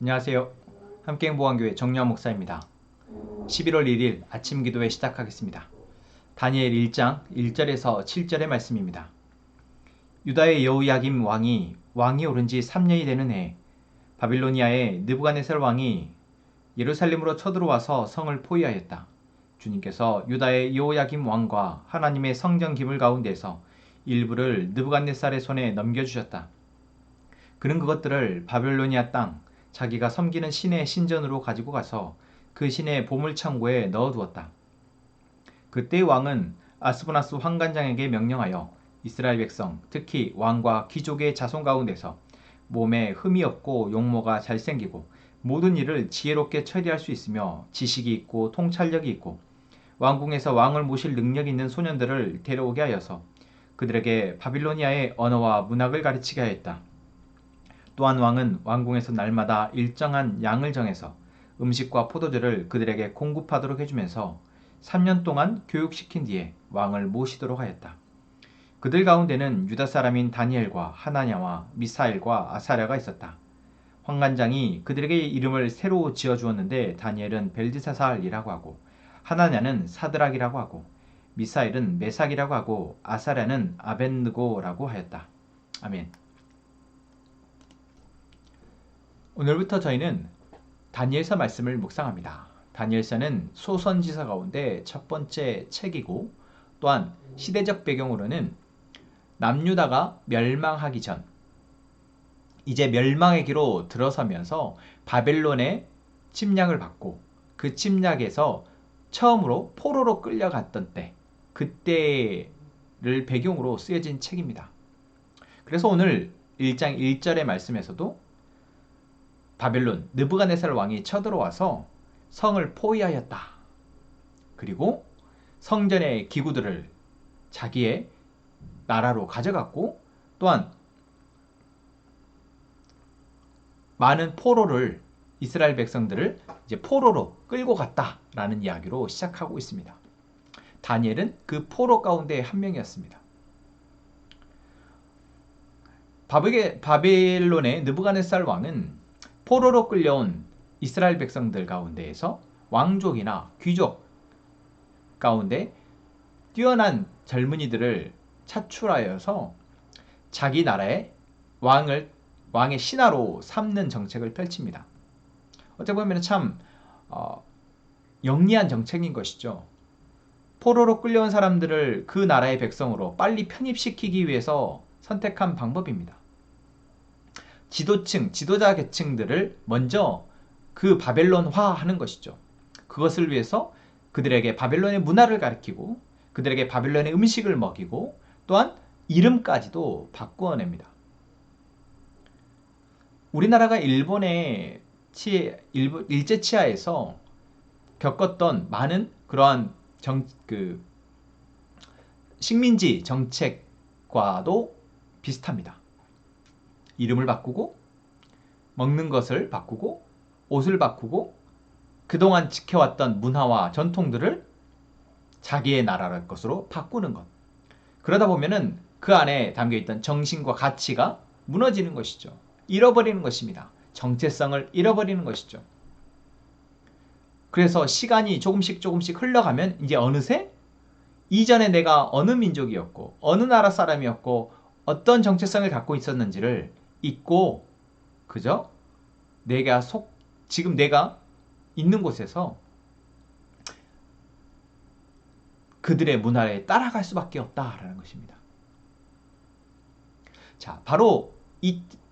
안녕하세요. 함께행복한교회 정유한 목사입니다. 11월 1일 아침 기도회 시작하겠습니다. 다니엘 1장 1절에서 7절의 말씀입니다. 유다의 여호야김 왕이 오른 지 3년이 되는 해 바빌로니아의 느부갓네살 왕이 예루살렘으로 쳐들어와서 성을 포위하였다. 주님께서 유다의 여호야김 왕과 하나님의 성전 기물 가운데서 일부를 느부갓네살의 손에 넘겨주셨다. 그는 그것들을 바빌로니아 땅 자기가 섬기는 신의 신전으로 가지고 가서 그 신의 보물창고에 넣어두었다. 그때 왕은 아스보나스 환관장에게 명령하여 이스라엘 백성, 특히 왕과 귀족의 자손 가운데서 몸에 흠이 없고 용모가 잘생기고 모든 일을 지혜롭게 처리할 수 있으며 지식이 있고 통찰력이 있고 왕궁에서 왕을 모실 능력 있는 소년들을 데려오게 하여서 그들에게 바빌로니아의 언어와 문학을 가르치게 하였다. 또한 왕은 왕궁에서 날마다 일정한 양을 정해서 음식과 포도주를 그들에게 공급하도록 해주면서 3년 동안 교육시킨 뒤에 왕을 모시도록 하였다. 그들 가운데는 유다 사람인 다니엘과 하나냐와 미사엘과 아사랴가 있었다. 환관장이 그들에게 이름을 새로 지어주었는데 다니엘은 벨드사살이라고 하고 하나냐는 사드락이라고 하고 미사엘은 메삭이라고 하고 아사랴는 아벳느고라고 하였다. 아멘. 오늘부터 저희는 다니엘서 말씀을 묵상합니다. 다니엘서는 소선지서 가운데 첫 번째 책이고 또한 시대적 배경으로는 남유다가 멸망하기 전 이제 멸망의 기로 들어서면서 바벨론의 침략을 받고 그 침략에서 처음으로 포로로 끌려갔던 때 그때를 배경으로 쓰여진 책입니다. 그래서 오늘 1장 1절의 말씀에서도 바벨론 느부갓네살 왕이 쳐들어와서 성을 포위하였다. 그리고 성전의 기구들을 자기의 나라로 가져갔고 또한 많은 포로를 이스라엘 백성들을 이제 포로로 끌고 갔다라는 이야기로 시작하고 있습니다. 다니엘은 그 포로 가운데 한 명이었습니다. 바벨론의 느부갓네살 왕은 포로로 끌려온 이스라엘 백성들 가운데에서 왕족이나 귀족 가운데 뛰어난 젊은이들을 차출하여서 자기 나라의 왕의 신하로 삼는 정책을 펼칩니다. 어떻게 보면 참 영리한 정책인 것이죠. 포로로 끌려온 사람들을 그 나라의 백성으로 빨리 편입시키기 위해서 선택한 방법입니다. 지도자 계층들을 먼저 그 바벨론화 하는 것이죠. 그것을 위해서 그들에게 바벨론의 문화를 가르치고 그들에게 바벨론의 음식을 먹이고 또한 이름까지도 바꾸어냅니다. 우리나라가 일본의 일제 치하에서 겪었던 많은 그러한 식민지 정책과도 비슷합니다. 이름을 바꾸고 먹는 것을 바꾸고 옷을 바꾸고 그동안 지켜왔던 문화와 전통들을 자기의 나라의 것으로 바꾸는 것. 그러다 보면은 그 안에 담겨있던 정신과 가치가 무너지는 것이죠. 잃어버리는 것입니다. 정체성을 잃어버리는 것이죠. 그래서 시간이 조금씩 흘러가면 이제 어느새 이전에 내가 어느 민족이었고 어느 나라 사람이었고 어떤 정체성을 갖고 있었는지를 잊고 그저 지금 내가 있는 곳에서 그들의 문화에 따라갈 수밖에 없다라는 것입니다. 자, 바로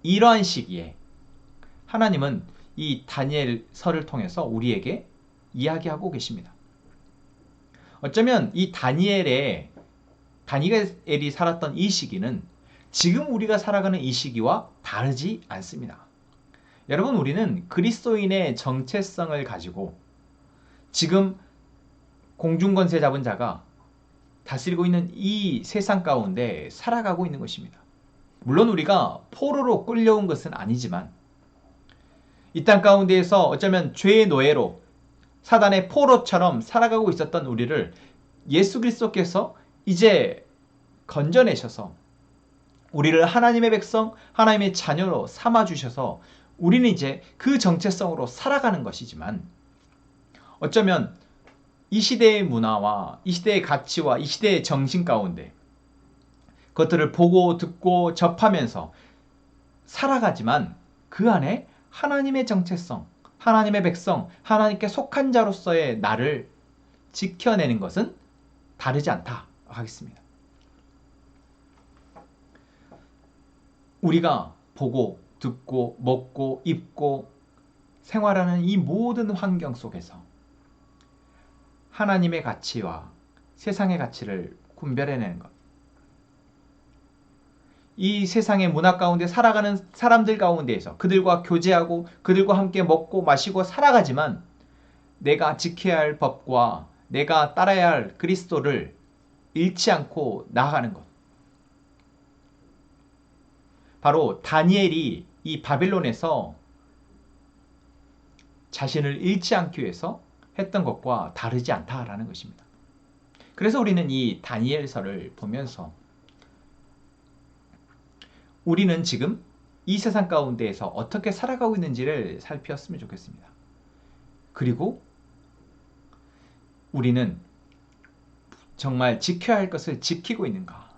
이러한 시기에 하나님은 이 다니엘서를 통해서 우리에게 이야기하고 계십니다. 어쩌면 이 다니엘이 살았던 이 시기는 지금 우리가 살아가는 이 시기와 다르지 않습니다. 여러분, 우리는 그리스도인의 정체성을 가지고 지금 공중권세 잡은 자가 다스리고 있는 이 세상 가운데 살아가고 있는 것입니다. 물론 우리가 포로로 끌려온 것은 아니지만 이 땅 가운데에서 어쩌면 죄의 노예로 사단의 포로처럼 살아가고 있었던 우리를 예수 그리스도께서 이제 건져내셔서 우리를 하나님의 백성, 하나님의 자녀로 삼아주셔서 우리는 이제 그 정체성으로 살아가는 것이지만 어쩌면 이 시대의 문화와 이 시대의 가치와 이 시대의 정신 가운데 그것들을 보고 듣고 접하면서 살아가지만 그 안에 하나님의 정체성, 하나님의 백성, 하나님께 속한 자로서의 나를 지켜내는 것은 다르지 않다 하겠습니다. 우리가 보고 듣고 먹고 입고 생활하는 이 모든 환경 속에서 하나님의 가치와 세상의 가치를 분별해내는 것. 이 세상의 문화 가운데 살아가는 사람들 가운데에서 그들과 교제하고 그들과 함께 먹고 마시고 살아가지만 내가 지켜야 할 법과 내가 따라야 할 그리스도를 잃지 않고 나아가는 것. 바로 다니엘이 이 바벨론에서 자신을 잃지 않기 위해서 했던 것과 다르지 않다라는 것입니다. 그래서 우리는 이 다니엘서를 보면서 우리는 지금 이 세상 가운데에서 어떻게 살아가고 있는지를 살폈으면 좋겠습니다. 그리고 우리는 정말 지켜야 할 것을 지키고 있는가?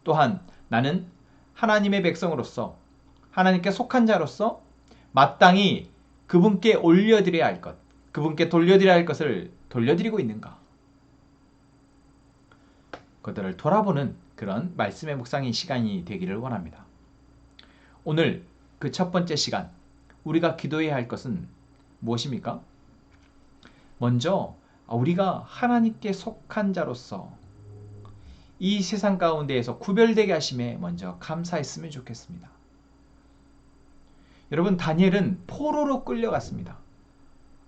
또한 나는 하나님의 백성으로서 하나님께 속한 자로서 마땅히 그분께 올려드려야 할 것, 그분께 돌려드려야 할 것을 돌려드리고 있는가? 그들을 돌아보는 그런 말씀의 묵상의 시간이 되기를 원합니다. 오늘 그 첫 번째 시간, 우리가 기도해야 할 것은 무엇입니까? 먼저 우리가 하나님께 속한 자로서 이 세상 가운데에서 구별되게 하심에 먼저 감사했으면 좋겠습니다. 여러분, 다니엘은 포로로 끌려갔습니다.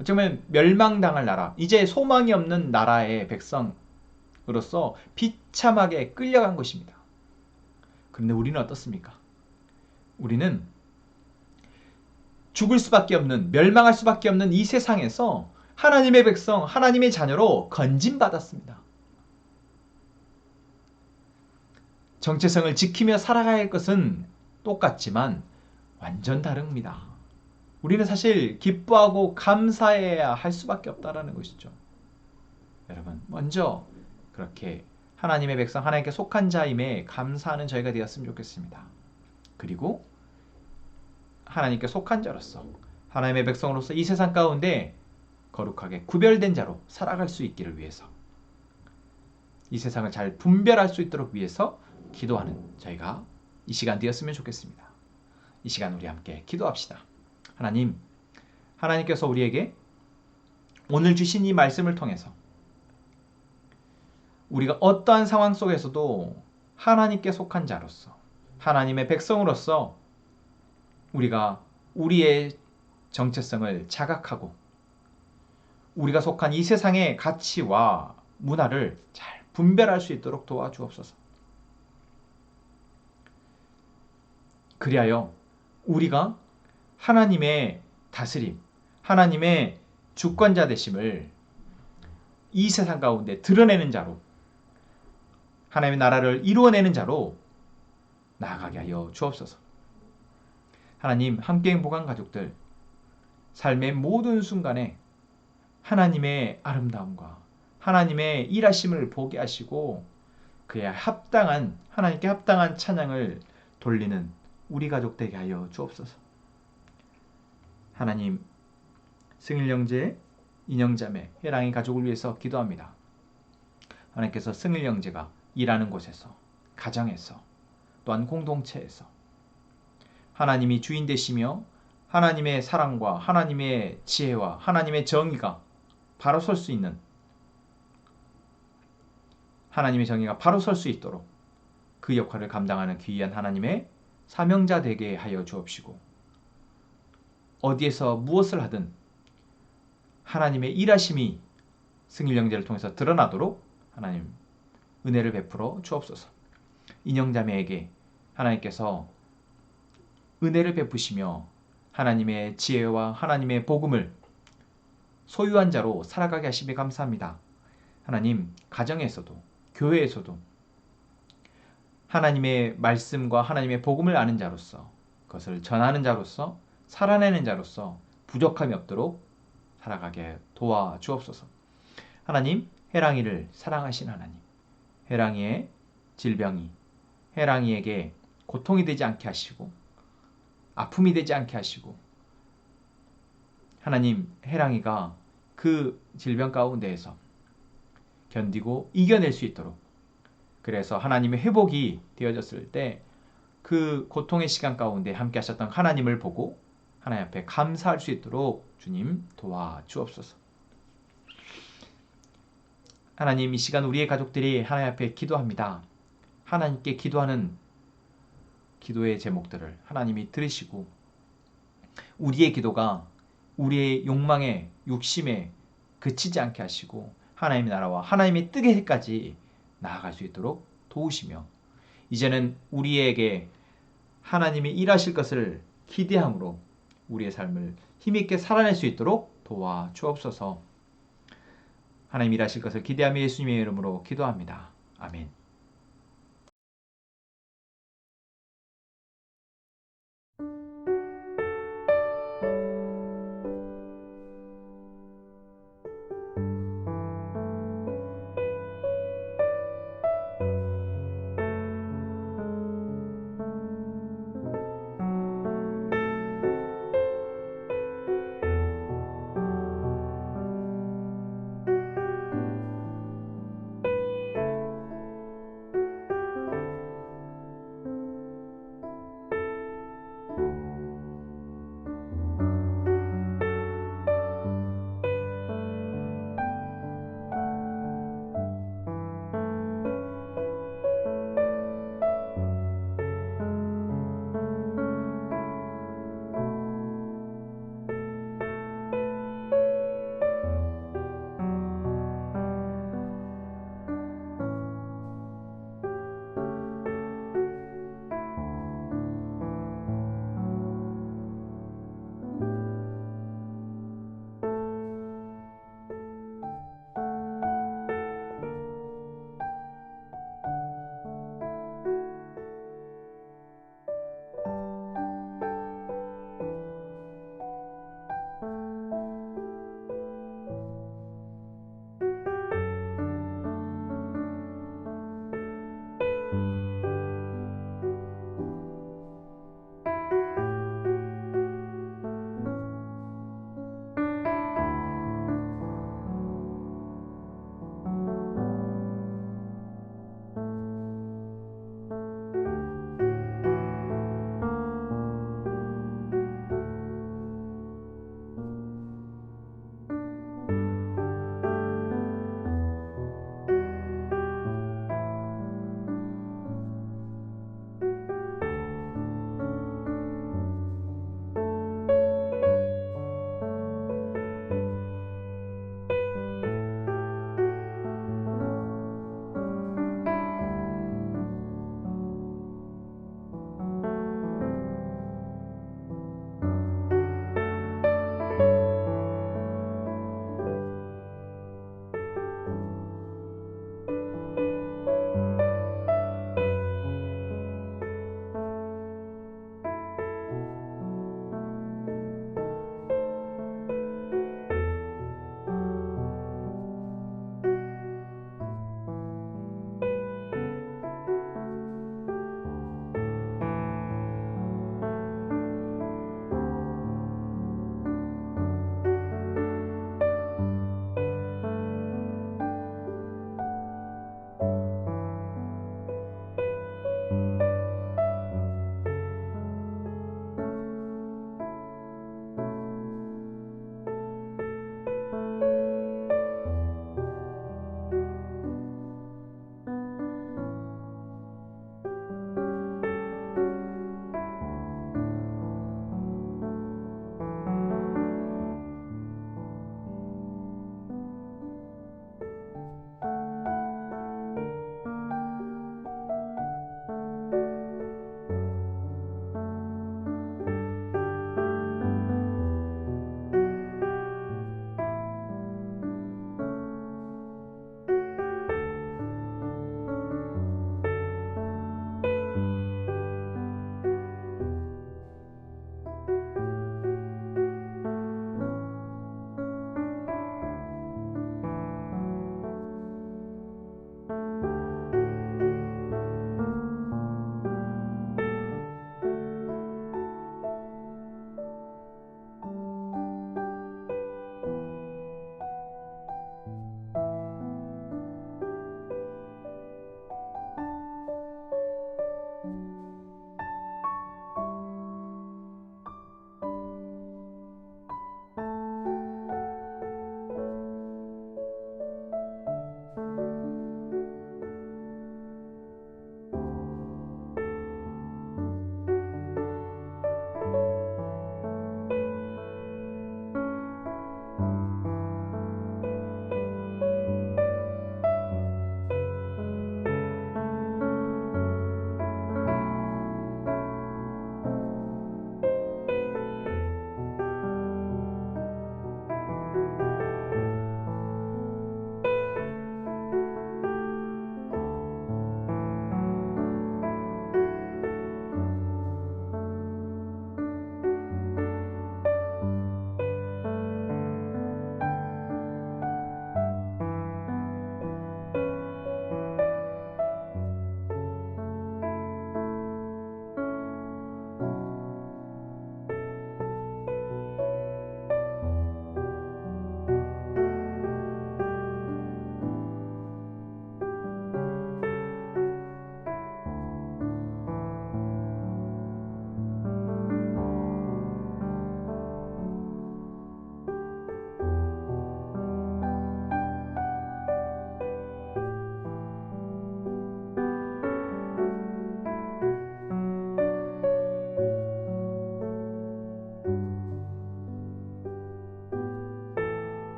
어쩌면 멸망당할 나라, 이제 소망이 없는 나라의 백성으로서 비참하게 끌려간 것입니다. 그런데 우리는 어떻습니까? 우리는 죽을 수밖에 없는, 멸망할 수밖에 없는 이 세상에서 하나님의 백성, 하나님의 자녀로 건진받았습니다. 정체성을 지키며 살아가야 할 것은 똑같지만 완전 다릅니다. 우리는 사실 기뻐하고 감사해야 할 수밖에 없다는 것이죠. 여러분, 먼저 그렇게 하나님의 백성, 하나님께 속한 자임에 감사하는 저희가 되었으면 좋겠습니다. 그리고 하나님께 속한 자로서, 하나님의 백성으로서 이 세상 가운데 거룩하게 구별된 자로 살아갈 수 있기를 위해서, 이 세상을 잘 분별할 수 있도록 위해서 기도하는 저희가 이 시간 되었으면 좋겠습니다. 이 시간 우리 함께 기도합시다. 하나님, 하나님께서 우리에게 오늘 주신 이 말씀을 통해서 우리가 어떠한 상황 속에서도 하나님께 속한 자로서, 하나님의 백성으로서 우리가 우리의 정체성을 자각하고 우리가 속한 이 세상의 가치와 문화를 잘 분별할 수 있도록 도와주옵소서. 그리하여 우리가 하나님의 다스림, 하나님의 주권자 되심을 이 세상 가운데 드러내는 자로, 하나님의 나라를 이루어내는 자로 나아가게 하여 주옵소서. 하나님, 함께 행복한 가족들, 삶의 모든 순간에 하나님의 아름다움과 하나님의 일하심을 보게 하시고 그에 합당한, 하나님께 합당한 찬양을 돌리는 우리 가족 되게 하여 주옵소서. 하나님, 승일 형제, 인형자매, 혜랑이 가족을 위해서 기도합니다. 하나님께서 승일 형제가 일하는 곳에서, 가정에서, 또한 공동체에서 하나님이 주인 되시며 하나님의 사랑과 하나님의 지혜와 하나님의 정의가 바로 설 수 있는, 하나님의 정의가 바로 설 수 있도록 그 역할을 감당하는 귀한 하나님의 사명자 되게 하여 주옵시고, 어디에서 무엇을 하든 하나님의 일하심이 승일 형제를 통해서 드러나도록 하나님 은혜를 베풀어 주옵소서. 인형자매에게 하나님께서 은혜를 베푸시며 하나님의 지혜와 하나님의 복음을 소유한 자로 살아가게 하심에 감사합니다. 하나님, 가정에서도 교회에서도 하나님의 말씀과 하나님의 복음을 아는 자로서 그것을 전하는 자로서 살아내는 자로서 부족함이 없도록 살아가게 도와주옵소서. 하나님, 해랑이를 사랑하신 하나님, 해랑이의 질병이 해랑이에게 고통이 되지 않게 하시고 아픔이 되지 않게 하시고 하나님, 해랑이가 그 질병 가운데에서 견디고 이겨낼 수 있도록, 그래서 하나님의 회복이 되어졌을 때 그 고통의 시간 가운데 함께 하셨던 하나님을 보고 하나님 앞에 감사할 수 있도록 주님 도와주옵소서. 하나님, 이 시간 우리의 가족들이 하나님 앞에 기도합니다. 하나님께 기도하는 기도의 제목들을 하나님이 들으시고 우리의 기도가 우리의 욕망에 욕심에 그치지 않게 하시고 하나님의 나라와 하나님의 뜻에까지 나아갈 수 있도록 도우시며, 이제는 우리에게 하나님이 일하실 것을 기대함으로 우리의 삶을 힘있게 살아낼 수 있도록 도와주옵소서. 하나님 일하실 것을 기대하며 예수님의 이름으로 기도합니다. 아멘.